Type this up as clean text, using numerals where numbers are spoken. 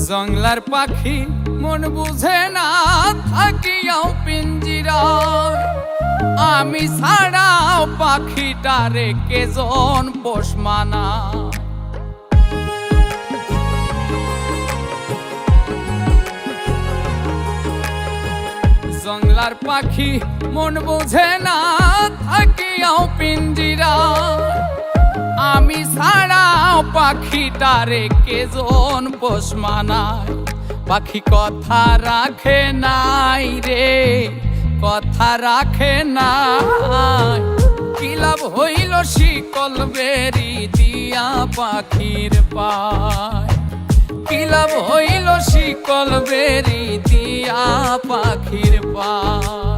জংলার পাখি মন বুঝে না থাকিয়াও পিঞ্জিরায়, আমি ছাড়াও পাখিটারে কেজন পোষ মানায়। জংলার পাখি মন বুঝে না থাকিয়াও পিঞ্জিরায়, আমি ছাড়াও পাখিটারে কেজন পোষ মানায়। পাখি কথা রাখে নাই রে, কথা রাখে নাই, কি লাভ হইল শিকল বেরি দিয়া পাখির পায়, কি লাভ হইল শিকল বেরি দিয়া পাখির পায়।